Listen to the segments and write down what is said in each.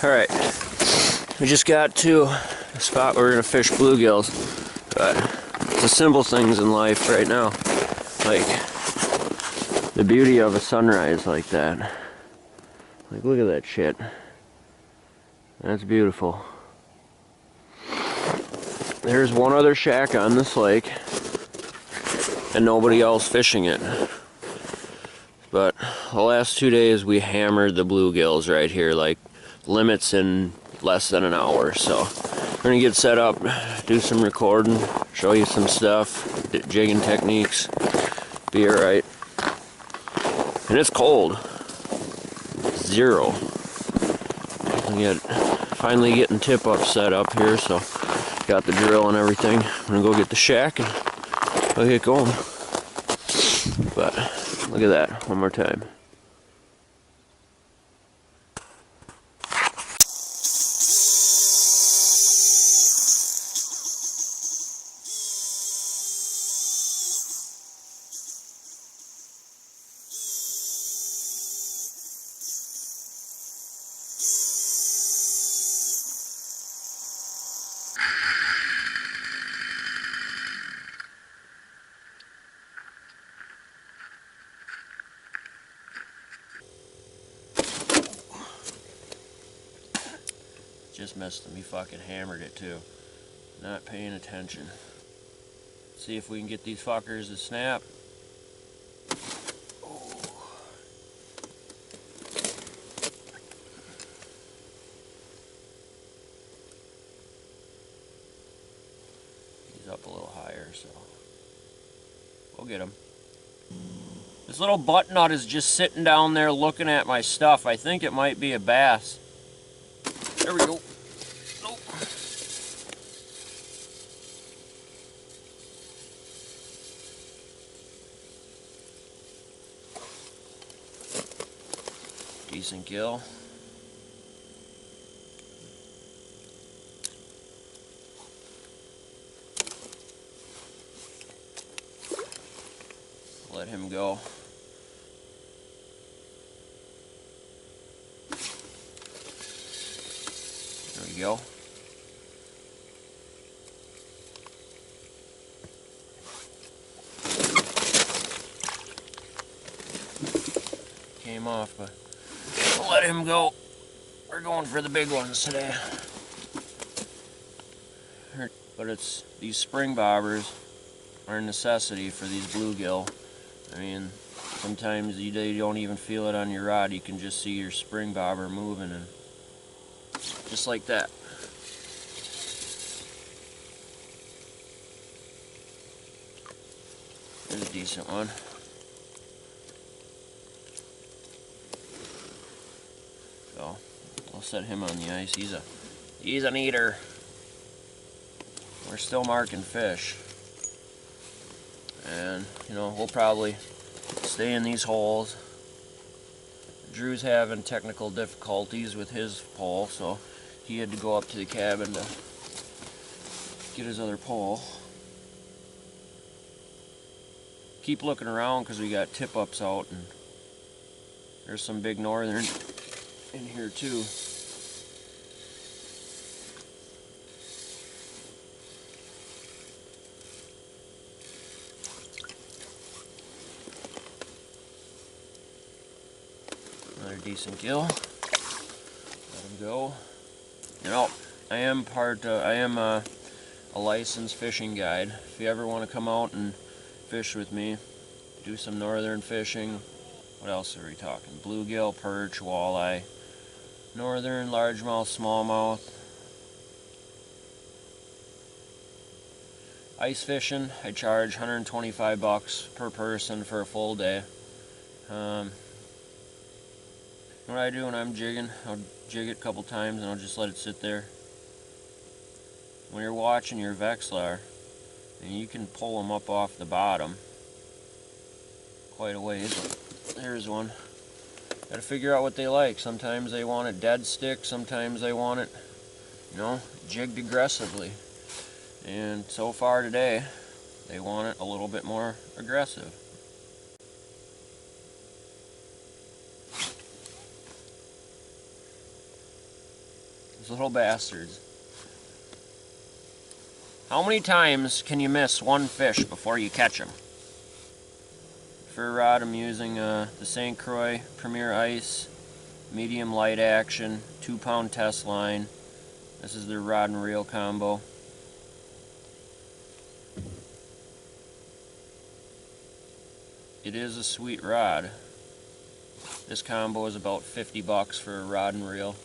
Alright, we just got to a spot where we're going to fish bluegills, but it's the simple things in life right now, like the beauty of a sunrise like that. Like, look at that shit. That's beautiful. There's one other shack on this lake, and nobody else fishing it. But the last 2 days we hammered the bluegills right here, like limits in less than an hour. So we're gonna get set up, do some recording, show you some stuff, jigging techniques, be alright. And it's cold. 0. And finally getting tip-up set up here, so got the drill and everything. I'm gonna go get the shack and we'll get going. But look at that, one more time. Just missed him. He fucking hammered it too. Not paying attention. See if we can get these fuckers to snap. Oh. He's up a little higher, so we'll get him. This little butt nut is just sitting down there looking at my stuff. I think it might be a bass. There we go. Nope. Decent gill. Let him go. There we go. Came off, but we'll let him go. We're going for the big ones today. But it's these spring bobbers are a necessity for these bluegill. I mean, sometimes you don't even feel it on your rod. You can just see your spring bobber moving, and just like that. There's a decent one. So I'll set him on the ice. He's an eater. We're still marking fish. And, you know, we'll probably stay in these holes. Drew's having technical difficulties with his pole, so he had to go up to the cabin to get his other pole. Keep looking around because we got tip-ups out, and there's some big northern in here too. Another decent gill. Let him go. You know, I am a licensed fishing guide. If you ever want to come out and fish with me, do some northern fishing. What else are we talking? Bluegill, perch, walleye, northern, largemouth, smallmouth. Ice fishing, I charge 125 bucks per person for a full day. What I do when I'm jigging, I'll jig it a couple times and I'll just let it sit there. When you're watching your Vexlar, and you can pull them up off the bottom quite a ways. There's one. Gotta figure out what they like. Sometimes they want it dead stick, sometimes they want it, you know, jigged aggressively. And so far today, they want it a little bit more aggressive. Those little bastards. How many times can you miss one fish before you catch them? For a rod, I'm using the St. Croix Premier Ice medium light action 2-pound test line. This is their rod and reel combo. It is a sweet rod. This combo is about 50 bucks for a rod and reel.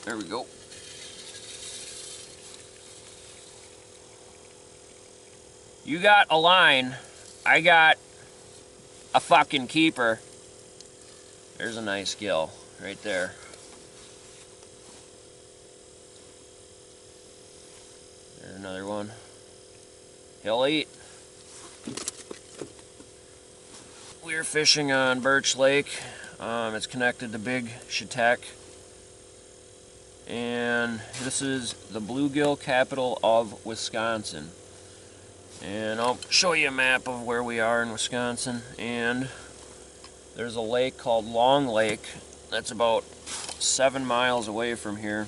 There we go. You got a line, I got a fucking keeper. There's a nice gill right there. There's another one. He'll eat. We're fishing on Birch Lake. It's connected to Big Chetek. And this is the bluegill capital of Wisconsin. And I'll show you a map of where we are in Wisconsin. And there's a lake called Long Lake that's about 7 miles away from here.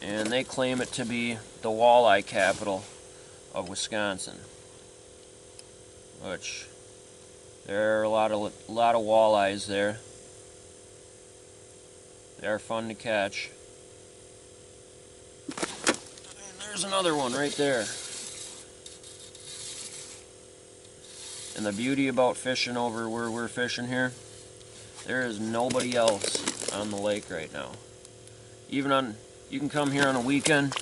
And they claim it to be the walleye capital of Wisconsin. Which, there are a lot of walleyes there. They are fun to catch. And there's another one right there. And the beauty about fishing over where we're fishing here, there is nobody else on the lake right now. Even on, you can come here on a weekend,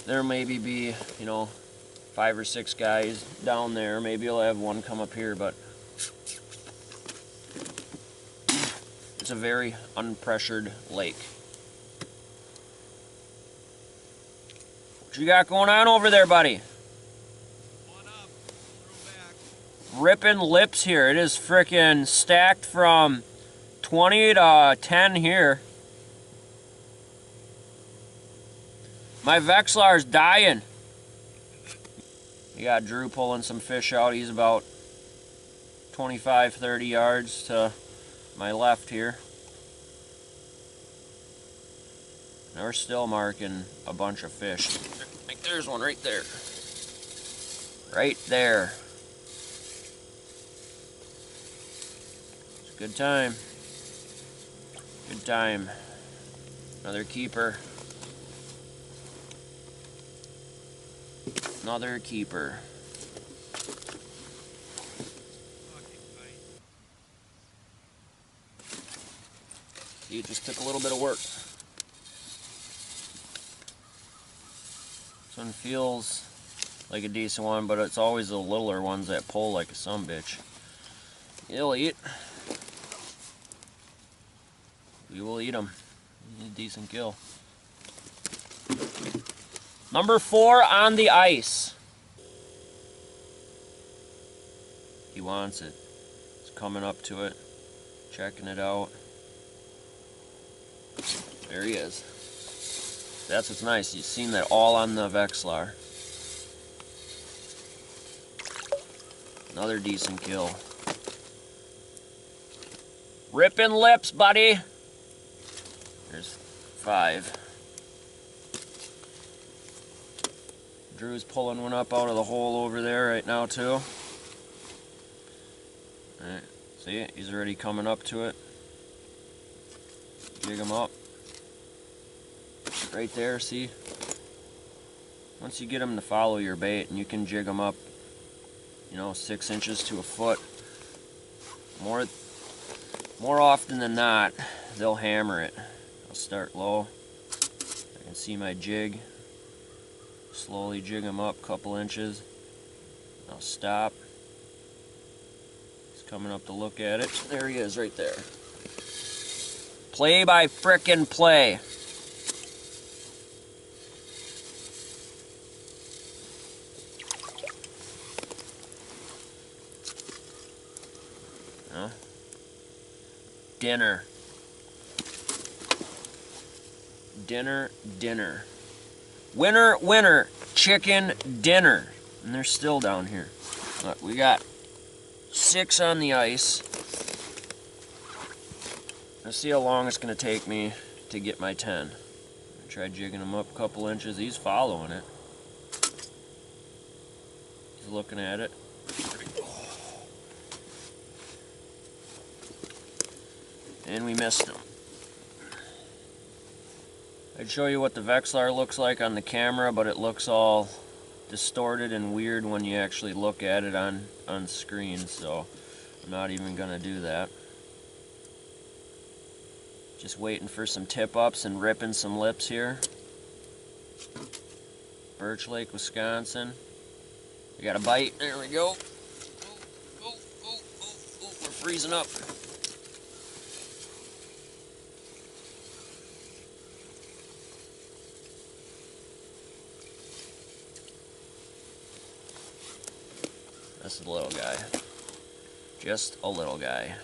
there maybe be, 5 or 6 guys down there. Maybe you'll have one come up here, but it's a very unpressured lake. What you got going on over there, buddy? Ripping lips here. It is frickin' stacked from 20 to 10 here. My Vexlar's dying. We got Drew pulling some fish out. He's about 25, 30 yards to my left here. And we're still marking a bunch of fish. Like there's one right there. Right there. Good time. Good time. Another keeper. Another keeper. See, it just took a little bit of work. This one feels like a decent one, but it's always the littler ones that pull like a sumbitch. He'll eat. We will eat them. He's a decent gill. Number 4 on the ice. He wants it. He's coming up to it, checking it out. There he is. That's what's nice. You've seen that all on the Vexlar. Another decent gill. Ripping lips, buddy. There's 5. Drew's pulling one up out of the hole over there right now too. Alright, see, he's already coming up to it. Jig him up. Right there, see? Once you get him to follow your bait and you can jig him up, 6 inches to a foot, more often than not, they'll hammer it. I'll start low. I can see my jig. Slowly jig him up a couple inches. I'll stop. He's coming up to look at it. There he is right there. Play by frickin' play. Huh? Dinner. Dinner, dinner. Winner, winner, chicken dinner. And they're still down here. Look, we got 6 on the ice. Let's see how long it's going to take me to get my 10. Try jigging him up a couple inches. He's following it. He's looking at it. And we missed him. I'd show you what the Vexilar looks like on the camera, but it looks all distorted and weird when you actually look at it on screen, so I'm not even going to do that. Just waiting for some tip-ups and ripping some lips here. Birch Lake, Wisconsin. We got a bite. There we go. Oh, we're freezing up. That's a little guy. Just a little guy.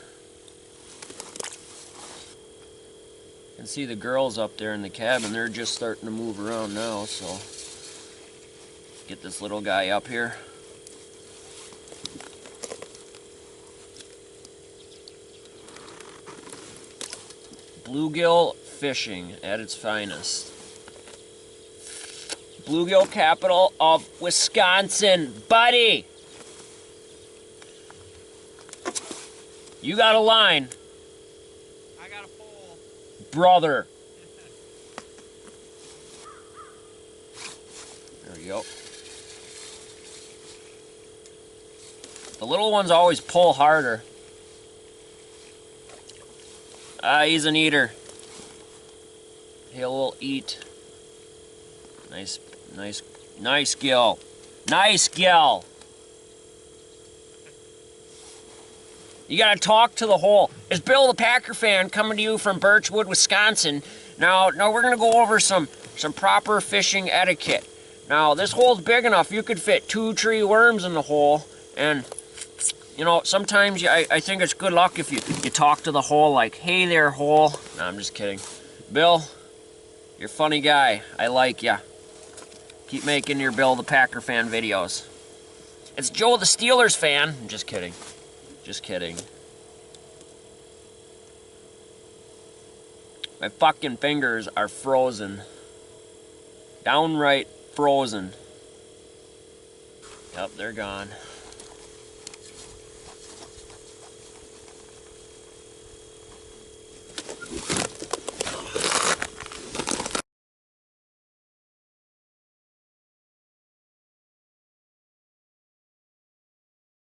You can see the girls up there in the cabin. They're just starting to move around now, so get this little guy up here. Bluegill fishing at its finest. Bluegill capital of Wisconsin, buddy! You got a line. I got a pole. Brother. There we go. The little ones always pull harder. He's an eater. He'll eat. Nice gill. Nice gill. You gotta talk to the hole. It's Bill the Packer fan coming to you from Birchwood, Wisconsin. Now we're gonna go over some proper fishing etiquette. Now this hole's big enough you could fit 2 tree worms in the hole, and you know sometimes I think it's good luck if you talk to the hole like, hey there hole. No, I'm just kidding. Bill, you're a funny guy. I like ya. Keep making your Bill the Packer fan videos. It's Joe the Steelers fan. I'm just kidding. Just kidding. My fucking fingers are frozen. Downright frozen. Yep, they're gone.